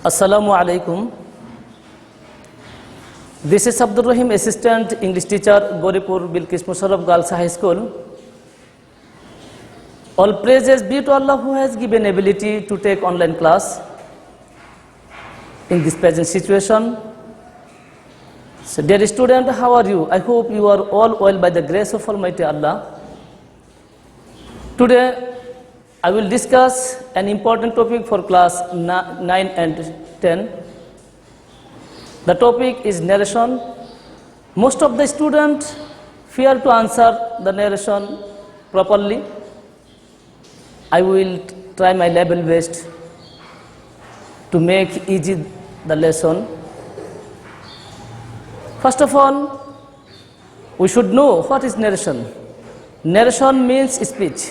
Assalamu alaikum. This is Abdul Rahim, Assistant English Teacher, Goripur Bilkis Musharraf Girls High School. All praises be to Allah who has given ability to take online class in this present situation. So dear student, how are you? I hope you are all well by the grace of Almighty Allah. Today I will discuss an important topic for class 9 and 10. The topic is narration. Most of the students fear to answer the narration properly. I will try my level best to make easy the lesson. First of all, we should know what is narration. Narration means speech.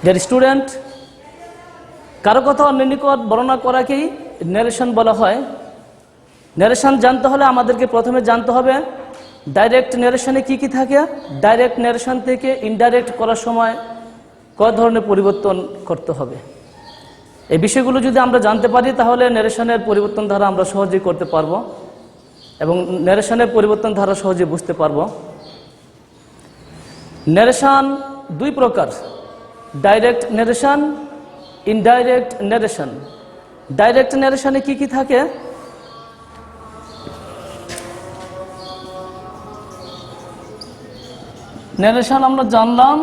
Dear student, কারো কথা অন্যের নিকট বর্ণনা করাকেই narration বলা হয়। narration জানতে হলে আমাদেরকে প্রথমে জানতে হবে ডাইরেক্ট narration-এ কি কি থাকে, ডাইরেক্ট narration থেকে ইনডাইরেক্ট করার সময় কয় ধরনের পরিবর্তন করতে হবে। এই বিষয়গুলো যদি আমরা জানতে পারি তাহলে narration-এর পরিবর্তন ধারা আমরা সহজেই করতে পারবো এবং narration-এর পরিবর্তন ধারা সহজেই বুঝতে পারবো। narration দুই প্রকার, direct narration, indirect narration. Direct narration-এ কি কি থাকে? narration আমরা জানলাম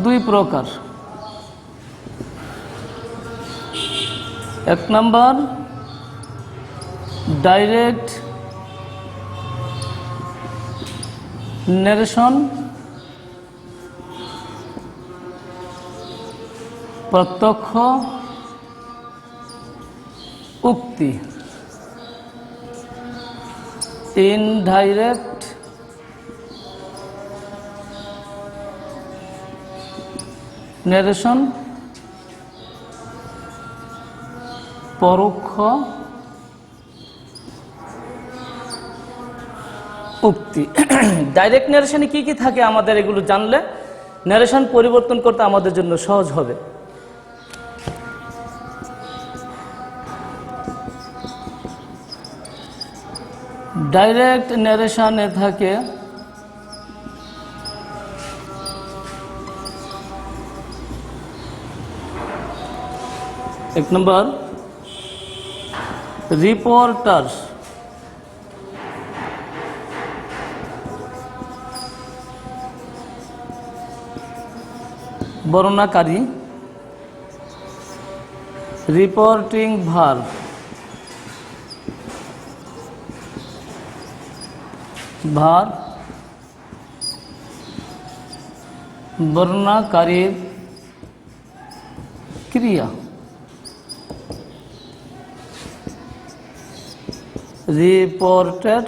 দুই প্রকার। এক নাম্বার ডাইরেক্ট narration, প্রত্যক্ষ উক্তি। ইনডাইরেক্ট narration, পরোক্ষ উক্তি। ডাইরেক্ট narration-এ কি কি থাকে আমাদের এগুলো জানলে narration পরিবর্তন করতে আমাদের জন্য সহজ হবে। ডাইরেক্ট narration-এ থাকে এক নম্বর রিপোর্টার, বর্ণনাকারী, রিপোর্টিং ভার্ব, ভার্ব বর্ণনাকারীর ক্রিয়া, রিপোর্টেড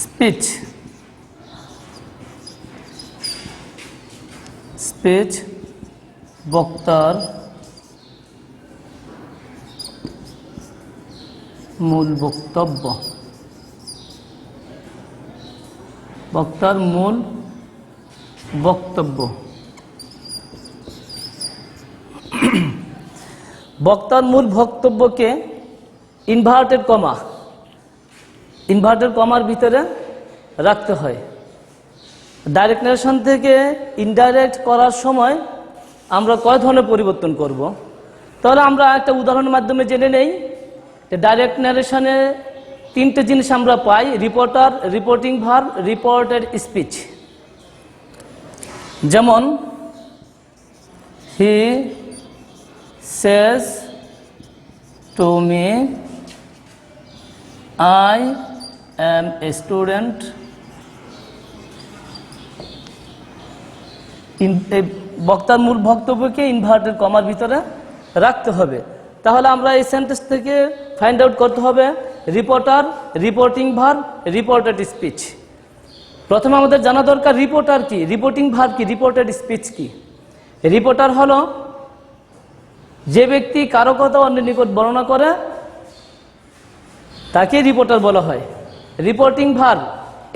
স্পিচ, স্পিচ বক্তার মূল বক্তব্য, বক্তার মূল বক্তব্য। বক্তার মূল বক্তব্যকে ইনভার্টেড কমা, ইনভার্টেড কমার ভিতরে রাখতে হয়। ডাইরেক্ট narration থেকে ইনডাইরেক্ট করার সময় আমরা কয় ধরনের পরিবর্তন করব, তাহলে আমরা একটা উদাহরণের মাধ্যমে জেনে নেই যে ডাইরেক্ট narration-এ তিনটে জিনিস আমরা পাই, reporter, reporting verb, reported speech. যেমন he says to me I am a student. বক্তার মূল বক্তব্যকে ইনভার্টেড কমার ভিতরে রাখতে হবে। তাহলে আমরা এই সেন্টেন্স থেকে ফাইন্ড আউট করতে হবে reporter, reporting verb, reported speech. প্রথমে আমাদের জানা দরকার রিপোর্টার কি, রিপোর্টিং ভার্ব কি, রিপোর্টেড স্পিচ কি। রিপোর্টার হলো যে ব্যক্তি কারো কথা অন্যের নিকট বর্ণনা করে তাকে রিপোর্টার বলা হয়। রিপোর্টিং ভার্ব,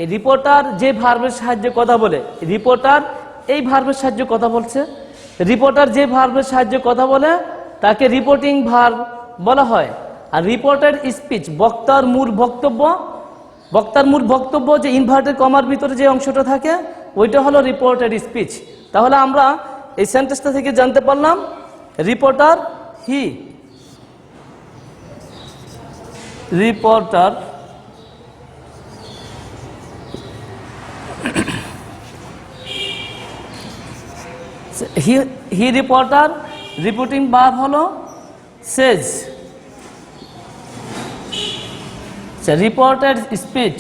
এই রিপোর্টার যে ভার্বের সাহায্যে কথা বলে, রিপোর্টার এই ভার্বের সাহায্যে কথা বলছে। রিপোর্টার যে ভার্বের সাহায্যে কথা বলে তাকে রিপোর্টিং ভার্ব বলা হয়। আর রিপোর্টেড স্পিচ বক্তার মূল বক্তব্য যে ইনভার্টেড কমার ভিতরে যে অংশটা থাকে ওইটা হলো রিপোর্টেড স্পিচ। তাহলে আমরা এই সেন্টেন্সটা থেকে জানতে পারলাম reporter he, reporter he reporter, reporting verb হলো says. Reported speech,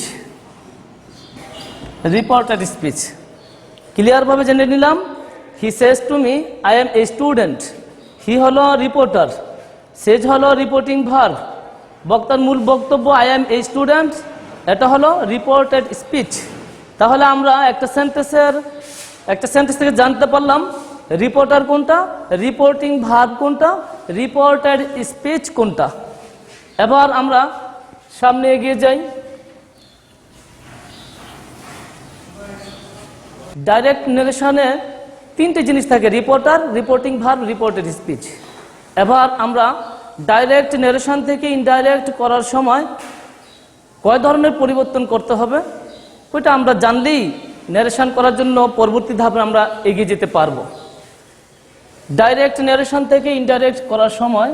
reported speech ক্লিয়ারভাবে জেনে নিলাম। He says to me I am a student. He হলো রিপোর্টার, সেজ হলো রিপোর্টিং ভার্ব, বক্তার মূল বক্তব্য আই এম এ স্টুডেন্ট, এটা হলো রিপোর্টেড স্পিচ। তাহলে আমরা একটা সেন্টেন্স থেকে জানতে পারলাম রিপোর্টার কোনটা, রিপোর্টিং ভার্ব কোনটা, রিপোর্টেড স্পিচ কোনটা। এবার আমরা সামনে এগিয়ে যাই। ডাইরেক্ট নারেশনে তিনটে জিনিস থাকে, reporter, reporting verb, reported speech. এবার আমরা ডাইরেক্ট নারেশন থেকে ইনডাইরেক্ট করার সময় কয় ধরনের পরিবর্তন করতে হবে ওইটা আমরা জানলেই নারেশন করার জন্য পরবর্তী ধাপে আমরা এগিয়ে যেতে পারবো। ডাইরেক্ট নারেশন থেকে ইনডাইরেক্ট করার সময়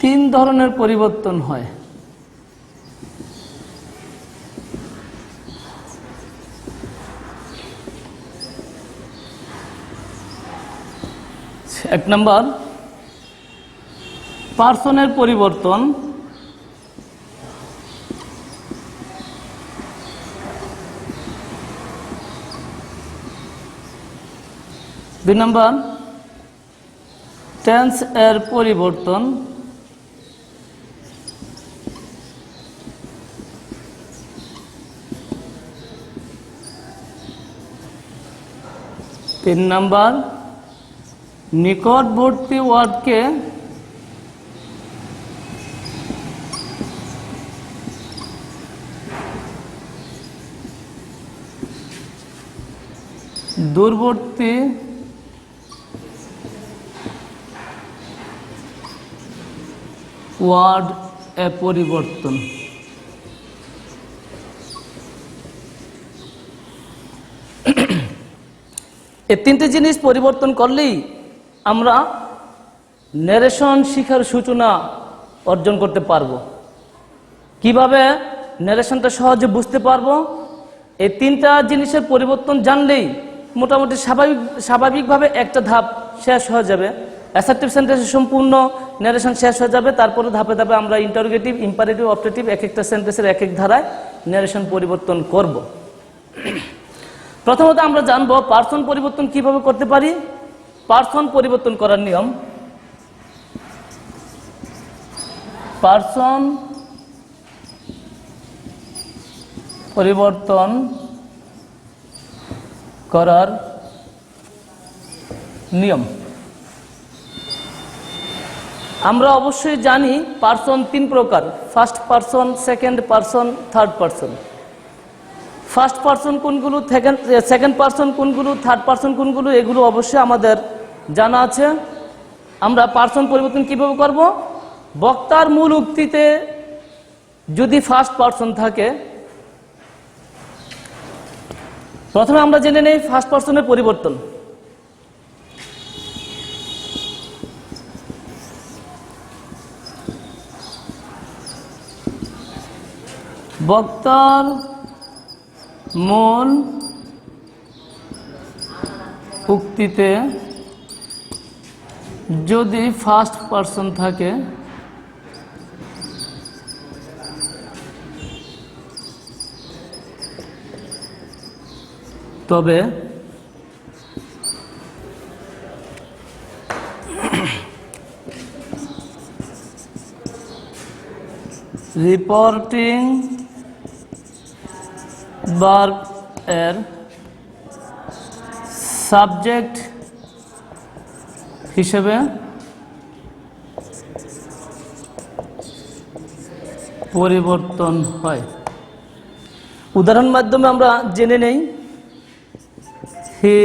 তিন ধরনের পরিবর্তন হয়। এক নম্বর পার্সনের পরিবর্তন, দুই নম্বর টেন্স এর পরিবর্তন, তিন নম্বর নিকটবর্তী ওয়ার্ডকে দূরবর্তী ওয়ার্ড এ পরিবর্তন। এই তিনটে জিনিস পরিবর্তন করলেই আমরা ন্যারেশন শিখার সূচনা অর্জন করতে পারবো। কিভাবে ন্যারেশনটা সহজে বুঝতে পারবো, এই তিনটা জিনিসের পরিবর্তন জানলেই মোটামুটি স্বাভাবিকভাবে একটা ধাপ শেষ হয়ে যাবে। অ্যাসার্টিভ সেন্টেন্সের সম্পূর্ণ ন্যারেশন শেষ হয়ে যাবে। তারপরে ধাপে ধাপে আমরা ইন্টারোগেটিভ, ইম্পারেটিভ, অবজেক্টিভ এক একটা সেন্টেন্সের এক এক ধারায় ন্যারেশন পরিবর্তন করব। প্রথমত আমরা জানবো পার্সন পরিবর্তন কিভাবে করতে পারি। পার্সন পরিবর্তন করার নিয়ম, পার্সন পরিবর্তন করার নিয়ম। আমরা অবশ্যই জানি পার্সন তিন প্রকার, first person, second person, third person. First person কোনগুলো, সেকেন্ড পার্সন কোনগুলো, থার্ড পার্সন কোনগুলো, এগুলো অবশ্যই আমাদের জানা আছে। আমরা পার্সন পরিবর্তন কিভাবে করব, বক্তার মূল উক্তিতে যদি ফার্স্ট পার্সন থাকে, প্রথমে আমরা জেনে নেই ফার্স্ট পার্সনের পরিবর্তন। বক্তার মূল উক্তিতে যদি ফার্স্ট পার্সন থাকে তবে রিপোর্টিং ভার্ব এর সাবজেক্ট হিসেবে পরিবর্তন হয়। উদাহরণ মাধ্যমে আমরা জেনে নেই। He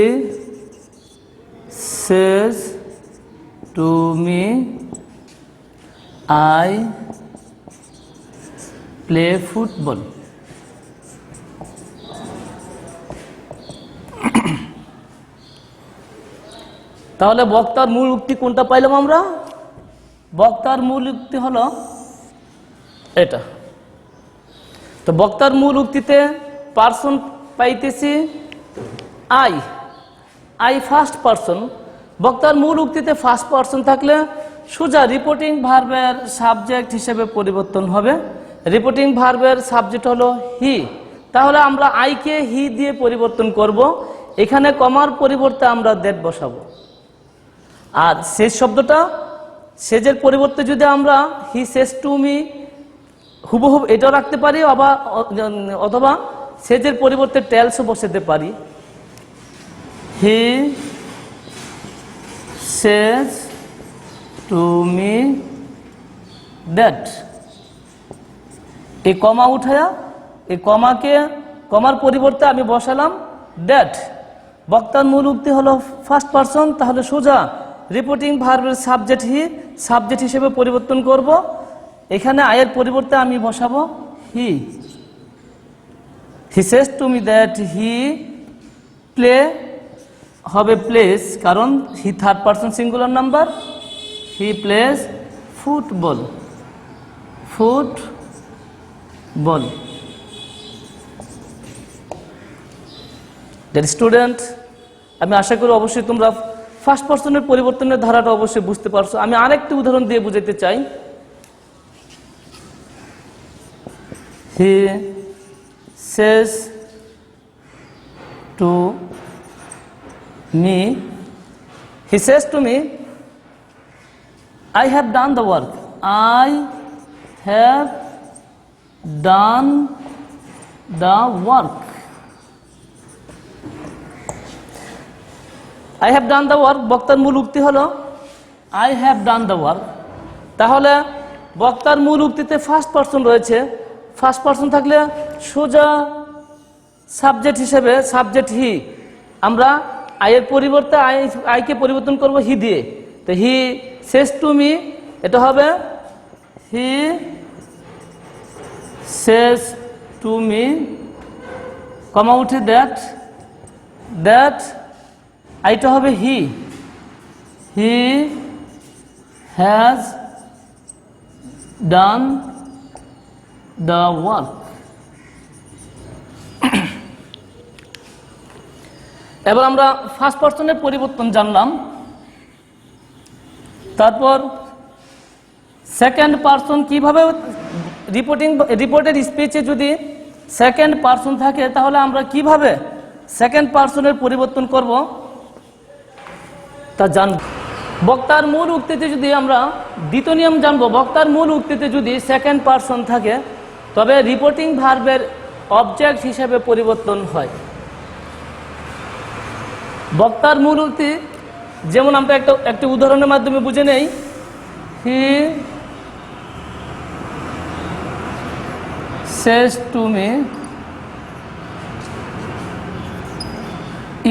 says to me I play football. তাহলে বক্তার মূল উক্তি কোনটা পাইলাম আমরা? বক্তার মূল উক্তি হলো এটা। তো বক্তার মূল উক্তিতে পার্সন পাইতেছি আই ফার্স্ট পার্সন। বক্তার মূল উক্তিতে ফার্স্ট পার্সন থাকলে সোজা রিপোর্টিং ভার্বের সাবজেক্ট হিসেবে পরিবর্তন হবে। রিপোর্টিং ভার্বের সাবজেক্ট হলো হি, তাহলে আমরা আইকে হি দিয়ে পরিবর্তন করব। এখানে কমার পরিবর্তে আমরা দ্যাট বসাবো। আর শেষ শব্দটা, সেজের পরিবর্তে যদি আমরা হি সেজ টু মি হুবহু এটাও রাখতে পারি, অথবা সেজের পরিবর্তে টেলসও বসাতে পারি। হি সেজ টু মি দ্যাট। এই কমা উঠায়া এই কমার পরিবর্তে আমি বসালাম দ্যাট। বক্তার মূল উক্তি হলো ফার্স্ট পারসন, তাহলে সোজা রিপোর্টিং ভার্বের সাবজেক্ট সাবজেক্ট হিসেবে পরিবর্তন করব। এখানে আয়ের পরিবর্তে আমি বসাবো he. He says to me that he play হবে প্লেস, কারণ he third person singular number. He plays football. That student. আমি আশা করি অবশ্যই তোমরা ফার্স্ট পারসনের পরিবর্তনের ধারাটা অবশ্যই বুঝতে পারছো। আমি আরেকটি উদাহরণ দিয়ে বুঝাতে চাই। He says to me I have done the work. I have done the work. I have done the work বক্তার মূল উক্তি হলো I have done the work। তাহলে বক্তার মূল উক্তিতে ফার্স্ট পারসন রয়েছে। ফার্স্ট পারসন থাকলে সোজা সাবজেক্ট হিসেবে সাবজেক্ট হি, আমরা আয়ের পরিবর্তে আইকে পরিবর্তন করব হি দিয়ে। তো হি সেজ টু মি, এটা হবে হি সেজ টু মি কমা উঠে দ্যাট আইটা হবে he has done the work. এবার আমরা ফার্স্ট পারসনের পরিবর্তন জানলাম। তারপর সেকেন্ড পারসন কিভাবে রিপোর্টেড স্পিচে যদি সেকেন্ড পারসন থাকে তাহলে আমরা কিভাবে সেকেন্ড পারসনের পরিবর্তন করব তা জানব। বক্তার মূল উক্তিতে যদি আমরা দ্বিতীয় নিয়ম জানবো, বক্তার মূল উক্তিতে যদি সেকেন্ড পারসন থাকে তবে রিপোর্টিং ভার্বের অবজেক্ট হিসেবে পরিবর্তন হয়। বক্তার মূল উক্তি যেমন আমরা একটা উদাহরণের মাধ্যমে বুঝে নেই। He says to me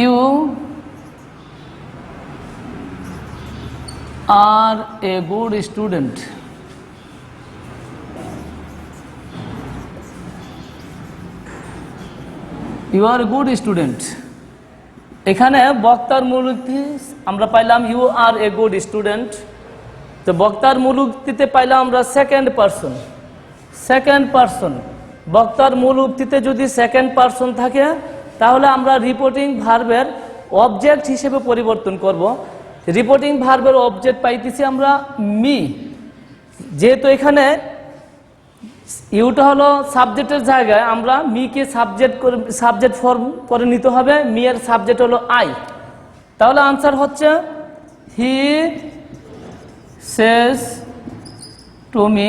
you are a good student. You are a good student. এখানে বক্তার মূল উক্তি আমরা পাইলাম you are a good student. তো বক্তার মূল উক্তিতে পাইলাম আমরা সেকেন্ড পারসন। বক্তার মূল উক্তিতে যদি সেকেন্ড পারসন থাকে তাহলে আমরা রিপোর্টিং ভার্বের অবজেক্ট হিসেবে পরিবর্তন করব। রিপোর্টিং ভার্বের অবজেক্ট পাইতেছি আমরা মি, যেহেতু এখানে ইউটা হলো সাবজেক্টের জায়গায় আমরা মিকে সাবজেক্ট ফর্ম করে নিতে হবে। মি এর সাবজেক্ট হলো আই। তাহলে আনসার হচ্ছে হি সেজ টু মি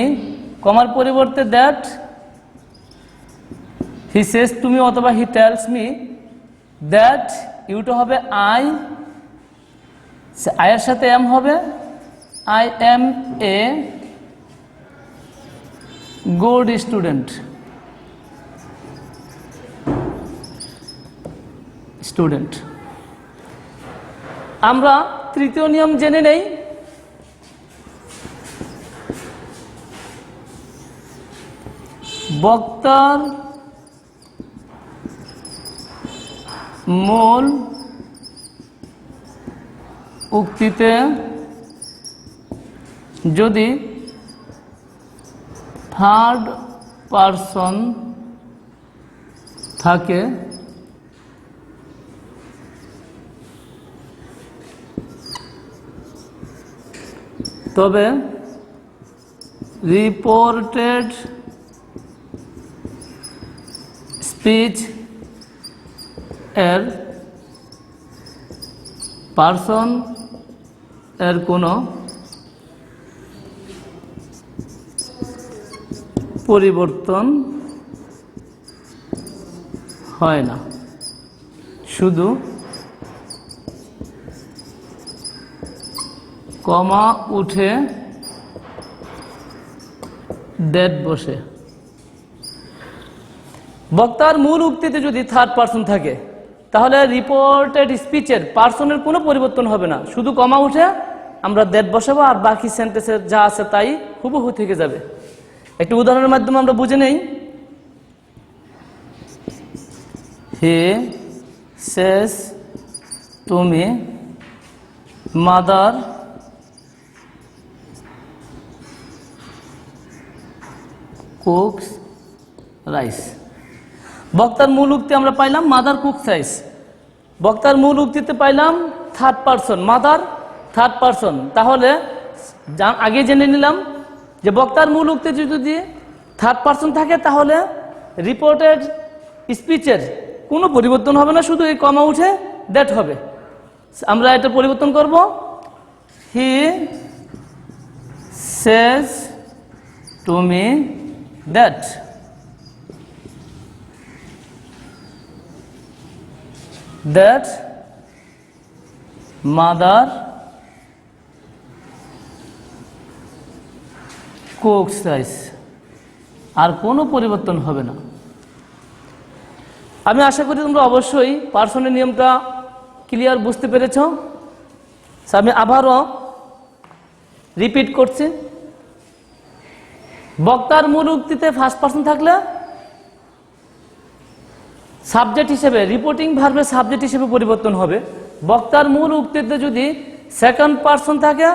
কমার পরিবর্তে that he says to me অথবা হি টেলস মি দ্যাট ইউটা হবে আই, আয়ের সাথে এম হবে, I am a good student. Student. আমরা তৃতীয় নিয়ম জেনে নেই। বক্তার মূল উক্তিতে যদি থার্ড পারসন থাকে তবে রিপোর্টেড স্পিচ এর পারসন এর কোনো পরিবর্তন হয় না, শুধু কমা উঠে ডেট বসে। বক্তার মূল উক্তিতে যদি থার্ড পারসন থাকে তাহলে রিপোর্টেড স্পিচের পারসনের কোনো পরিবর্তন হবে না, শুধু কমা উঠে আমরা ডেট বসাবো আর বাকি সেন্টেন্সের যা আছে তাই হুবহু থেকে যাবে। একটি উদাহরণের মাধ্যমে আমরা বুঝে নেই। He says to me mother cooks rice. বক্তার মূল উক্তি আমরা পাইলাম মাদার কুকস রাইস। বক্তার মূল উক্তিতে পাইলাম third person, mother third person. তাহলে আগে জেনে নিলাম যে বক্তার মূল উক্তিতে যদি থার্ড পারসন থাকে তাহলে রিপোর্টেড স্পিচের কোনো পরিবর্তন হবে না, শুধু এই কমা উঠে দ্যাট হবে। আমরা এটা পরিবর্তন করব। He says to me that that mother cooks rice। আর কোনো পরিবর্তন হবে না। আমি আশা করি তোমরা অবশ্যই পার্সনের নিয়মটা ক্লিয়ার বুঝতে পেরেছ। আমি আবারও রিপিট করছি। বক্তার মূল উক্তিতে ফার্স্ট পারসন থাকলে সাবজেক্ট হিসেবে রিপোর্টিং ভার্বের সাবজেক্ট হিসেবে পরিবর্তন হবে। বক্তার মূল উক্তিতে যদি সেকেন্ড পারসন থাকে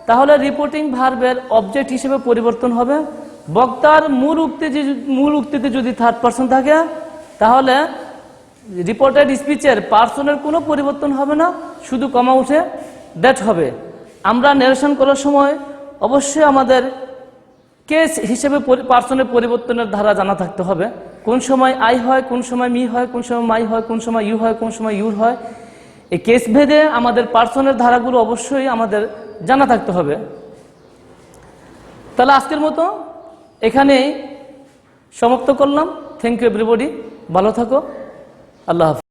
তাহলে রিপোর্টিং ভার্বের অবজেক্ট হিসেবে পরিবর্তন হবে। বক্তার মূল উক্তিতে যদি থার্ড পারসন থাকে তাহলে রিপোর্টেড স্পিচের পারসনের কোনো পরিবর্তন হবে না, শুধু কমা উঠে দ্যাট হবে। আমরা ন্যারেশন করার সময় অবশ্যই আমাদের কেস হিসেবে পারসনের পরিবর্তনের ধারা জানা থাকতে হবে। কোন সময় আই হয়, কোন সময় মি হয়, কোন সময় মাই হয়, কোন সময় ইউ হয়, কোন সময় ইউর হয়। এই কেস ভেদে আমাদের পারসনের ধারাগুলো অবশ্যই আমাদের জানা থাকতে হবে। তাহলে আজকের মতো এখানেই সমাপ্ত করলাম। থ্যাংক ইউ এভরিবডি, ভালো থাকো, আল্লাহ হাফেজ।